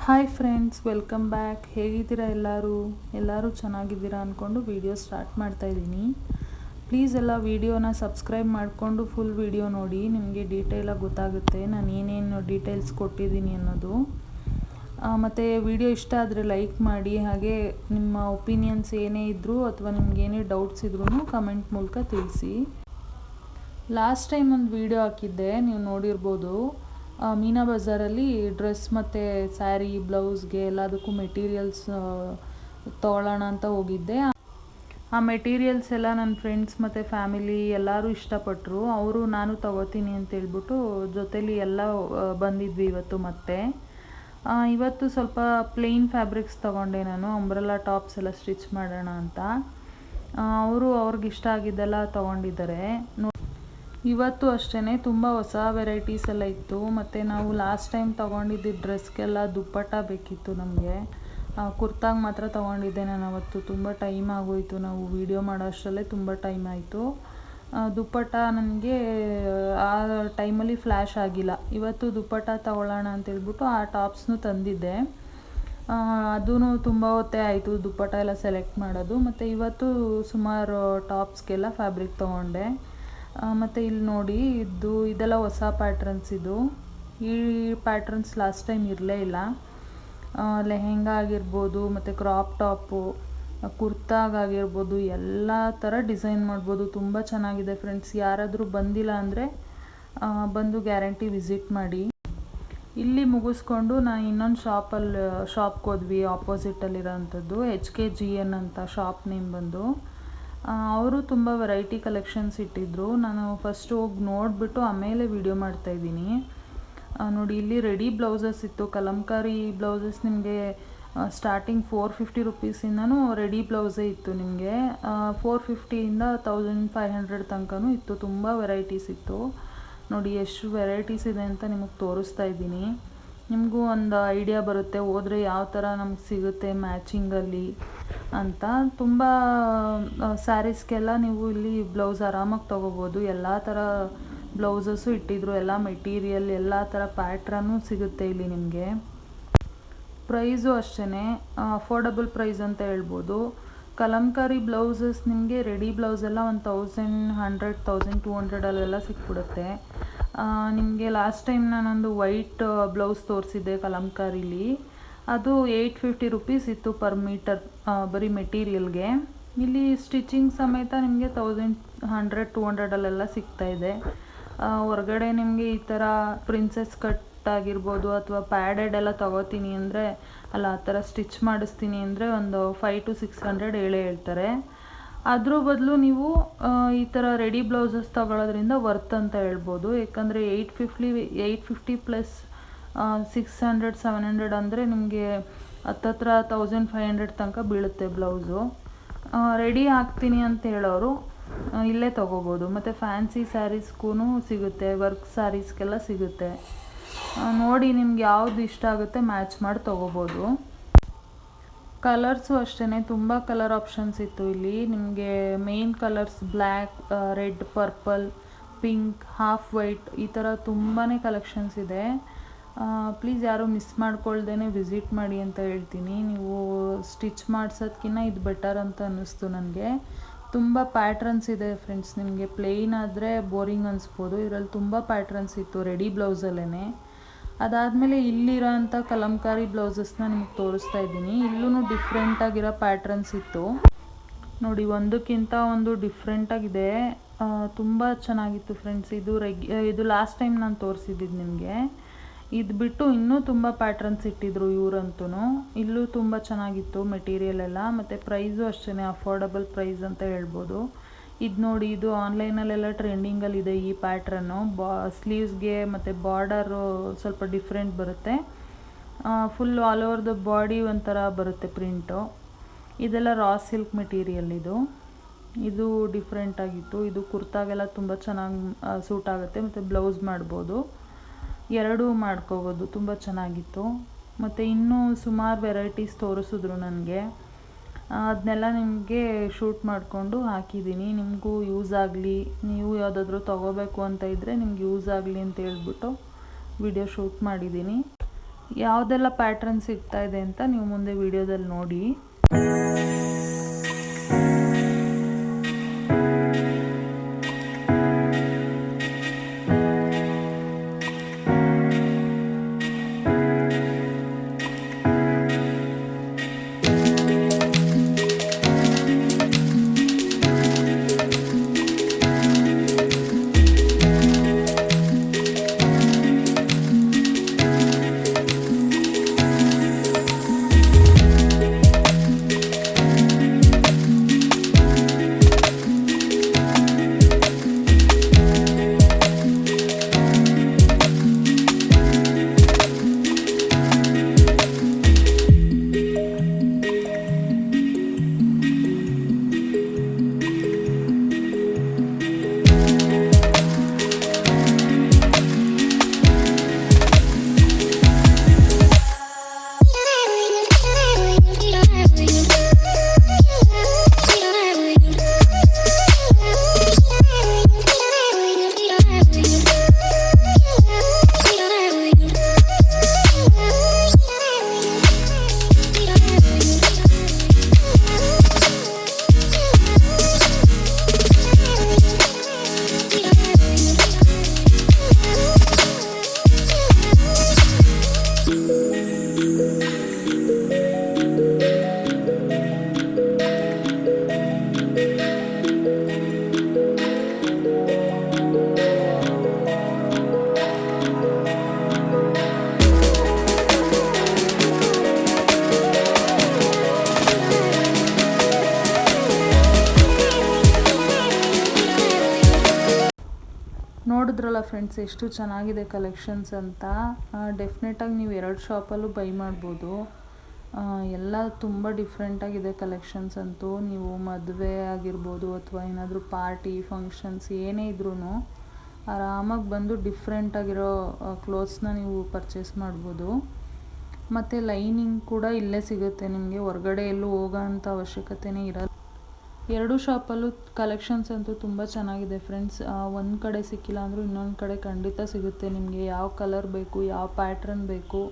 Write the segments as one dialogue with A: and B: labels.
A: Hi friends, welcome back. ಹೇಗಿದ್ದೀರಾ ಎಲ್ಲರೂ ಚೆನ್ನಾಗಿದ್ದೀರಾ ಅಂದ್ಕೊಂಡು ವಿಡಿಯೋ ಸ್ಟಾರ್ಟ್ ಮಾಡ್ತಾಯಿದ್ದೀನಿ. ಪ್ಲೀಸ್ ಎಲ್ಲ ವಿಡಿಯೋನ ಸಬ್ಸ್ಕ್ರೈಬ್ ಮಾಡಿಕೊಂಡು ಫುಲ್ ವಿಡಿಯೋ ನೋಡಿ. ನಿಮಗೆ ಡೀಟೇಲಾಗಿ ಗೊತ್ತಾಗುತ್ತೆ ನಾನು ಏನೇನು ಡೀಟೇಲ್ಸ್ ಕೊಟ್ಟಿದ್ದೀನಿ ಅನ್ನೋದು. ಮತ್ತು ವಿಡಿಯೋ ಇಷ್ಟ ಆದರೆ ಲೈಕ್ ಮಾಡಿ. ಹಾಗೆ ನಿಮ್ಮ ಒಪಿನಿಯನ್ಸ್ ಏನೇ ಇದ್ದರೂ ಅಥವಾ ನಿಮಗೇನೇ ಡೌಟ್ಸ್ ಇದ್ರೂ ಕಮೆಂಟ್ ಮೂಲಕ ತಿಳಿಸಿ. ಲಾಸ್ಟ್ ಟೈಮ್ ಒಂದು ವಿಡಿಯೋ ಹಾಕಿದ್ದೆ, ನೀವು ನೋಡಿರ್ಬೋದು. ಮೀನಾ ಬಜಾರಲ್ಲಿ ಡ್ರೆಸ್ ಮತ್ತು ಸ್ಯಾರಿ, ಬ್ಲೌಸ್ಗೆ ಎಲ್ಲದಕ್ಕೂ ಮೆಟೀರಿಯಲ್ಸ್ ತೊಗೊಳ್ಳೋಣ ಅಂತ ಹೋಗಿದ್ದೆ. ಆ ಮೆಟೀರಿಯಲ್ಸ್ ಎಲ್ಲ ನನ್ನ ಫ್ರೆಂಡ್ಸ್ ಮತ್ತು ಫ್ಯಾಮಿಲಿ ಎಲ್ಲರೂ ಇಷ್ಟಪಟ್ಟರು. ಅವರು ನಾನು ತೊಗೋತೀನಿ ಅಂತೇಳ್ಬಿಟ್ಟು ಜೊತೇಲಿ ಎಲ್ಲ ಬಂದಿದ್ವಿ ಇವತ್ತು ಸ್ವಲ್ಪ ಪ್ಲೇನ್ ಫ್ಯಾಬ್ರಿಕ್ಸ್ ತೊಗೊಂಡೆ ನಾನು. ಅಂಬ್ರೆಲಾ ಟಾಪ್ಸ್ ಎಲ್ಲ ಸ್ಟಿಚ್ ಮಾಡೋಣ ಅಂತ. ಅವ್ರಿಗೆ ಇಷ್ಟ ಆಗಿದ್ದೆಲ್ಲ ತೊಗೊಂಡಿದ್ದಾರೆ. ಇವತ್ತು ಅಷ್ಟೇ ತುಂಬ ಹೊಸ ವೆರೈಟೀಸ್ ಎಲ್ಲ ಇತ್ತು. ಮತ್ತು ನಾವು ಲಾಸ್ಟ್ ಟೈಮ್ ತೊಗೊಂಡಿದ್ದ ಡ್ರೆಸ್ಗೆಲ್ಲ ದುಪ್ಪಟ್ಟ ಬೇಕಿತ್ತು ನಮಗೆ. ಕುರ್ತಾಗೆ ಮಾತ್ರ ತೊಗೊಂಡಿದ್ದೆ ನಾನು ಅವತ್ತು. ತುಂಬ ಟೈಮ್ ಆಗೋಯಿತು, ನಾವು ವೀಡಿಯೋ ಮಾಡೋ ಅಷ್ಟರಲ್ಲೇ ತುಂಬ ಟೈಮ್ ಆಯಿತು. ದುಪ್ಪಟ್ಟ ನನಗೆ ಆ ಟೈಮಲ್ಲಿ ಫ್ಲ್ಯಾಶ್ ಆಗಿಲ್ಲ. ಇವತ್ತು ದುಪ್ಪಟ್ಟ ತೊಗೊಳ್ಳೋಣ ಅಂತೇಳ್ಬಿಟ್ಟು ಆ ಟಾಪ್ಸ್ನೂ ತಂದಿದ್ದೆ. ಅದೂ ತುಂಬ ಹೊತ್ತೇ ಆಯಿತು ದುಪ್ಪಟ್ಟ ಎಲ್ಲ ಸೆಲೆಕ್ಟ್ ಮಾಡೋದು. ಮತ್ತು ಇವತ್ತು ಸುಮಾರು ಟಾಪ್ಸ್ಗೆಲ್ಲ ಫ್ಯಾಬ್ರಿಕ್ ತೊಗೊಂಡೆ. ಮತ್ತು ಇಲ್ಲಿ ನೋಡಿ, ಇದೆಲ್ಲ ಹೊಸ ಪ್ಯಾಟ್ರನ್ಸ್. ಈ ಪ್ಯಾಟ್ರನ್ಸ್ ಲಾಸ್ಟ್ ಟೈಮ್ ಇರಲೇ ಇಲ್ಲ. ಲೆಹೆಂಗಾ ಆಗಿರ್ಬೋದು, ಮತ್ತು ಕ್ರಾಪ್ ಟಾಪು, ಕುರ್ತಾಗಾಗಿರ್ಬೋದು, ಎಲ್ಲ ಥರ ಡಿಸೈನ್ ಮಾಡ್ಬೋದು. ತುಂಬ ಚೆನ್ನಾಗಿದೆ ಫ್ರೆಂಡ್ಸ್. ಯಾರಾದರೂ ಬಂದಿಲ್ಲ ಅಂದರೆ ಬಂದು ಗ್ಯಾರಂಟಿ ವಿಸಿಟ್ ಮಾಡಿ. ಇಲ್ಲಿ ಮುಗಿಸ್ಕೊಂಡು ನಾನು ಇನ್ನೊಂದು ಶಾಪ್ಗೆ ಹೋದ್ವಿ. ಆಪೋಸಿಟಲ್ಲಿರೋಂಥದ್ದು HKGN ಅಂತ ಶಾಪ್ ನೇಮ್ ಬಂದು. ಅವರು ತುಂಬ ವೆರೈಟಿ ಕಲೆಕ್ಷನ್ಸ್ ಇಟ್ಟಿದ್ದರು. ನಾನು ಫಸ್ಟ್ ಹೋಗಿ ನೋಡಿಬಿಟ್ಟು ಆಮೇಲೆ ವಿಡಿಯೋ ಮಾಡ್ತಾಯಿದ್ದೀನಿ. ನೋಡಿ, ಇಲ್ಲಿ ರೆಡಿ ಬ್ಲೌಸಸ್ ಇತ್ತು. ಕಲಂಕಾರಿ ಬ್ಲೌಸಸ್ ನಿಮಗೆ ಸ್ಟಾರ್ಟಿಂಗ್ 450 ರುಪೀಸಿಂದನೂ ರೆಡಿ ಬ್ಲೌಸೇ ಇತ್ತು. ನಿಮಗೆ 450ಇಂದ 1500 ತನಕನೂ ಇತ್ತು. ತುಂಬ ವೆರೈಟೀಸ್ ಇತ್ತು. ನೋಡಿ ಎಷ್ಟು ವೆರೈಟೀಸ್ ಇದೆ ಅಂತ ನಿಮಗೆ ತೋರಿಸ್ತಾ ಇದ್ದೀನಿ. ನಿಮಗೂ ಒಂದು ಐಡಿಯಾ ಬರುತ್ತೆ ಹೋದರೆ ಯಾವ ಥರ ನಮ್ಗೆ ಸಿಗುತ್ತೆ ಮ್ಯಾಚಿಂಗಲ್ಲಿ ಅಂತ. ತುಂಬ ಸ್ಯಾರೀಸ್ಗೆಲ್ಲ ನೀವು ಇಲ್ಲಿ ಬ್ಲೌಸ್ ಆರಾಮಾಗಿ ತೊಗೋಬೋದು. ಎಲ್ಲ ಥರ ಬ್ಲೌಸಸ್ಸು ಇಟ್ಟಿದ್ರು. ಎಲ್ಲ ಮೆಟೀರಿಯಲ್, ಎಲ್ಲ ಥರ ಪ್ಯಾಟ್ರನ್ನು ಸಿಗುತ್ತೆ ಇಲ್ಲಿ ನಿಮಗೆ. ಪ್ರೈಸು ಅಷ್ಟೇ ಅಫೋರ್ಡಬಲ್ ಪ್ರೈಸ್ ಅಂತ ಹೇಳ್ಬೋದು. ಕಲಂಕಾರಿ ಬ್ಲೌಸಸ್ ನಿಮಗೆ ರೆಡಿ ಬ್ಲೌಸ್ ಎಲ್ಲ 1100, 1200 ಅಲ್ಲೆಲ್ಲ ಸಿಕ್ಬಿಡುತ್ತೆ. ನಿಮಗೆ ಲಾಸ್ಟ್ ಟೈಮ್ ನಾನೊಂದು ವೈಟ್ ಬ್ಲೌಸ್ ತೋರಿಸಿದ್ದೆ ಕಲಂಕಾರಿಲಿ. ಅದು 850 ರುಪೀಸ್ ಇತ್ತು ಪರ್ ಮೀಟರ್ ಬರೀ ಮೆಟೀರಿಯಲ್ಗೆ. ಇಲ್ಲಿ ಸ್ಟಿಚಿಂಗ್ ಸಮೇತ ನಿಮಗೆ 1100, 200 ಅಲ್ಲೆಲ್ಲ ಸಿಗ್ತಾಯಿದೆ. ಹೊರಗಡೆ ನಿಮಗೆ ಈ ಥರ ಪ್ರಿನ್ಸೆಸ್ ಕಟ್ ಆಗಿರ್ಬೋದು ಅಥವಾ ಪ್ಯಾಡೆಡ್ ಎಲ್ಲ ತೊಗೋತೀನಿ ಅಂದರೆ ಅಲ್ಲ, ಆ ಥರ ಸ್ಟಿಚ್ ಮಾಡಿಸ್ತೀನಿ ಅಂದರೆ ಒಂದು 500 to 600 ಹೇಳ್ತಾರೆ. ಅದ್ರ ಬದಲು ನೀವು ಈ ಥರ ರೆಡಿ ಬ್ಲೌಸಸ್ ತೊಗೊಳೋದ್ರಿಂದ ವರ್ತ್ ಅಂತ ಹೇಳ್ಬೋದು. ಯಾಕಂದರೆ 850 ಪ್ಲಸ್ 600, 700 ಅಂದರೆ ನಿಮಗೆ ಹತ್ತತ್ರ 1500 ತನಕ ಬೀಳುತ್ತೆ ಬ್ಲೌಸು. ರೆಡಿ ಹಾಕ್ತೀನಿ ಅಂತ ಹೇಳೋರು ಇಲ್ಲೇ ತೊಗೋಬೋದು. ಮತ್ತು ಫ್ಯಾನ್ಸಿ ಸ್ಯಾರೀಸ್ಗೂ ಸಿಗುತ್ತೆ, ವರ್ಕ್ ಸ್ಯಾರೀಸ್ಗೆಲ್ಲ ಸಿಗುತ್ತೆ. ನೋಡಿ ನಿಮ್ಗೆ ಯಾವ್ದು ಇಷ್ಟ ಆಗುತ್ತೆ ಮ್ಯಾಚ್ ಮಾಡಿ ತೊಗೋಬೋದು. ಕಲರ್ಸು ಅಷ್ಟೇ ತುಂಬ ಕಲರ್ ಆಪ್ಷನ್ಸ್ ಇತ್ತು ಇಲ್ಲಿ. ನಿಮಗೆ main colours black, red, purple, pink, half white, ಈ ಥರ ತುಂಬಾ ಕಲೆಕ್ಷನ್ಸ್ ಇದೆ. ಪ್ಲೀಸ್ ಯಾರು ಮಿಸ್ ಮಾಡ್ಕೊಳ್ದೇ ವಿಸಿಟ್ ಮಾಡಿ ಅಂತ ಹೇಳ್ತೀನಿ. ನೀವು ಸ್ಟಿಚ್ ಮಾಡಿಸೋದ್ಕಿಂತ ಇದು ಬೆಟರ್ ಅಂತ ಅನ್ನಿಸ್ತು ನನಗೆ. ತುಂಬ ಪ್ಯಾಟ್ರನ್ಸ್ ಇದೆ ಫ್ರೆಂಡ್ಸ್. ನಿಮಗೆ ಪ್ಲೇನ್ ಆದರೆ ಬೋರಿಂಗ್ ಅನಿಸ್ಬೋದು. ಇದರಲ್ಲಿ ತುಂಬ ಪ್ಯಾಟ್ರನ್ಸ್ ಇತ್ತು ರೆಡಿ ಬ್ಲೌಸಲ್ಲೇ. ಅದಾದಮೇಲೆ ಇಲ್ಲಿರೋ ಅಂಥ ಕಲಂಕಾರಿ ಬ್ಲೌಸಸ್ನ ನಿಮಗೆ ತೋರಿಸ್ತಾ ಇದ್ದೀನಿ. ಇಲ್ಲೂ ಡಿಫ್ರೆಂಟಾಗಿರೋ ಪ್ಯಾಟ್ರನ್ಸ್ ಇತ್ತು. ನೋಡಿ, ಒಂದಕ್ಕಿಂತ ಒಂದು ಡಿಫ್ರೆಂಟಾಗಿದೆ. ತುಂಬ ಚೆನ್ನಾಗಿತ್ತು ಫ್ರೆಂಡ್ಸ್. ಇದು ಲಾಸ್ಟ್ ಟೈಮ್ ನಾನು ತೋರಿಸಿದ್ದು ನಿಮಗೆ. ಇದು ಬಿಟ್ಟು ಇನ್ನೂ ತುಂಬ ಪ್ಯಾಟ್ರನ್ಸ್ ಇಟ್ಟಿದ್ರು ಇವರಂತೂ. ಇಲ್ಲೂ ತುಂಬ ಚೆನ್ನಾಗಿತ್ತು ಮೆಟೀರಿಯಲ್ ಎಲ್ಲ. ಮತ್ತು ಪ್ರೈಸು ಅಷ್ಟೇ ಅಫೋರ್ಡಬಲ್ ಪ್ರೈಸ್ ಅಂತ ಹೇಳ್ಬೋದು. ಇದು ನೋಡಿ, ಇದು ಆನ್ಲೈನಲ್ಲೆಲ್ಲ ಟ್ರೆಂಡಿಂಗಲ್ಲಿದೆ ಈ ಪ್ಯಾಟ್ರನ್ನು. ಸ್ಲೀವ್ಸ್ಗೆ ಮತ್ತು ಬಾರ್ಡರು ಸ್ವಲ್ಪ ಡಿಫ್ರೆಂಟ್ ಬರುತ್ತೆ. Full all over the body ಒಂಥರ ಬರುತ್ತೆ ಪ್ರಿಂಟು. ಇದೆಲ್ಲ ರಾ ಸಿಲ್ಕ್ ಮೆಟೀರಿಯಲ್. ಇದು ಡಿಫ್ರೆಂಟಾಗಿತ್ತು. ಇದು ಕುರ್ತಾಗೆಲ್ಲ ತುಂಬ ಚೆನ್ನಾಗಿ ಸೂಟ್ ಆಗುತ್ತೆ. ಮತ್ತು ಬ್ಲೌಸ್ ಮಾಡ್ಬೋದು, ಎರಡೂ ಮಾಡ್ಕೋಬೋದು. ತುಂಬ ಚೆನ್ನಾಗಿತ್ತು. ಮತ್ತು ಇನ್ನೂ ಸುಮಾರು ವೆರೈಟೀಸ್ ತೋರಿಸಿದ್ರು ನನಗೆ. ಅದನ್ನೆಲ್ಲ ನಿಮಗೆ ಶೂಟ್ ಮಾಡಿಕೊಂಡು ಹಾಕಿದ್ದೀನಿ. ನಿಮಗೂ ಯೂಸ್ ಆಗಲಿ, ನೀವು ಯಾವುದಾದ್ರೂ ತೊಗೋಬೇಕು ಅಂತ ಇದ್ದರೆ ನಿಮ್ಗೆ ಯೂಸ್ ಆಗಲಿ ಅಂತ ಹೇಳ್ಬಿಟ್ಟು ವಿಡಿಯೋ ಶೂಟ್ ಮಾಡಿದ್ದೀನಿ. ಯಾವುದೆಲ್ಲ ಪ್ಯಾಟ್ರನ್ ಸಿಗ್ತಾ ಇದೆ ಅಂತ ನೀವು ಮುಂದೆ ವಿಡಿಯೋದಲ್ಲಿ ನೋಡಿ. ನೋಡಿದ್ರಲ್ಲ ಫ್ರೆಂಡ್ಸ್ ಎಷ್ಟು ಚೆನ್ನಾಗಿದೆ ಕಲೆಕ್ಷನ್ಸ್ ಅಂತ. ಡೆಫಿನೆಟಾಗಿ ನೀವು 2 ಶಾಪಲ್ಲೂ ಬೈ ಮಾಡ್ಬೋದು. ಎಲ್ಲ ತುಂಬ ಡಿಫ್ರೆಂಟಾಗಿದೆ ಕಲೆಕ್ಷನ್ಸ್ ಅಂತೂ. ನೀವು ಮದುವೆ ಆಗಿರ್ಬೋದು ಅಥವಾ ಏನಾದರೂ ಪಾರ್ಟಿ ಫಂಕ್ಷನ್ಸ್ ಏನೇ ಇದ್ರೂ ಆರಾಮಾಗಿ ಬಂದು ಡಿಫ್ರೆಂಟಾಗಿರೋ ಕ್ಲೋತ್ಸ್ನ ನೀವು ಪರ್ಚೇಸ್ ಮಾಡ್ಬೋದು. ಮತ್ತು ಲೈನಿಂಗ್ ಕೂಡ ಇಲ್ಲೇ ಸಿಗುತ್ತೆ ನಿಮಗೆ, ಹೊರಗಡೆ ಎಲ್ಲೂ ಹೋಗೋ ಅಂಥ ಅವಶ್ಯಕತೆನೇ ಇರಲ್ಲ. 2 ಶಾಪಲ್ಲೂ ಕಲೆಕ್ಷನ್ಸ್ ಅಂತೂ ತುಂಬ ಚೆನ್ನಾಗಿದೆ ಫ್ರೆಂಡ್ಸ್. ಒಂದು ಕಡೆ ಸಿಕ್ಕಿಲ್ಲ ಅಂದರೂ ಇನ್ನೊಂದು ಕಡೆ ಖಂಡಿತ ಸಿಗುತ್ತೆ ನಿಮಗೆ. ಯಾವ ಕಲರ್ ಬೇಕು, ಯಾವ ಪ್ಯಾಟ್ರನ್ ಬೇಕು,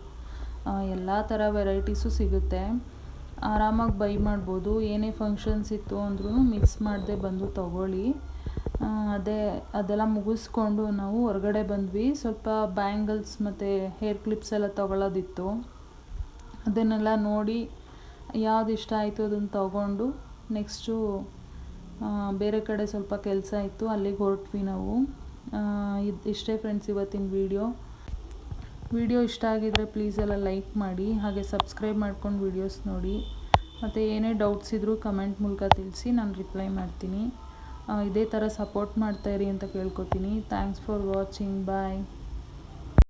A: ಎಲ್ಲ ಥರ ವೆರೈಟೀಸು ಸಿಗುತ್ತೆ. ಆರಾಮಾಗಿ ಬೈ ಮಾಡ್ಬೋದು. ಏನೇ ಫಂಕ್ಷನ್ಸ್ ಇತ್ತು ಅಂದ್ರೂ ಮಿಸ್ ಮಾಡದೆ ಬಂದು ತಗೊಳ್ಳಿ. ಅದೆಲ್ಲ ಮುಗಿಸ್ಕೊಂಡು ನಾವು ಹೊರಗಡೆ ಬಂದ್ವಿ. ಸ್ವಲ್ಪ ಬ್ಯಾಂಗಲ್ಸ್ ಮತ್ತು ಹೇರ್ ಕ್ಲಿಪ್ಸ್ ಎಲ್ಲ ತೊಗೊಳ್ಳೋದಿತ್ತು. ಅದನ್ನೆಲ್ಲ ನೋಡಿ ಯಾವ್ದು ಇಷ್ಟ ಆಯಿತು ಅದನ್ನು ತೊಗೊಂಡು ನೆಕ್ಸ್ಟು ಬೇರೆ ಕಡೆ ಸ್ವಲ್ಪ ಕೆಲಸ ಇತ್ತು, ಅಲ್ಲಿಗೆ ಹೊರಟ್ವಿ ನಾವು. ಇಷ್ಟೇ ಫ್ರೆಂಡ್ಸ್ ಇವತ್ತಿನ ವಿಡಿಯೋ ಇಷ್ಟ ಆಗಿದರೆ ಪ್ಲೀಸ್ ಎಲ್ಲ ಲೈಕ್ ಮಾಡಿ, ಹಾಗೆ ಸಬ್ಸ್ಕ್ರೈಬ್ ಮಾಡ್ಕೊಂಡು ವಿಡಿಯೋಸ್ ನೋಡಿ. ಮತ್ತು ಏನೇ ಡೌಟ್ಸ್ ಇದ್ದರೂ ಕಮೆಂಟ್ ಮೂಲಕ ತಿಳಿಸಿ, ನಾನು ರಿಪ್ಲೈ ಮಾಡ್ತೀನಿ. ಇದೇ ಥರ ಸಪೋರ್ಟ್ ಮಾಡ್ತಾಯಿರಿ ಅಂತ ಕೇಳ್ಕೊತೀನಿ. Thanks for watching. ಬಾಯ್.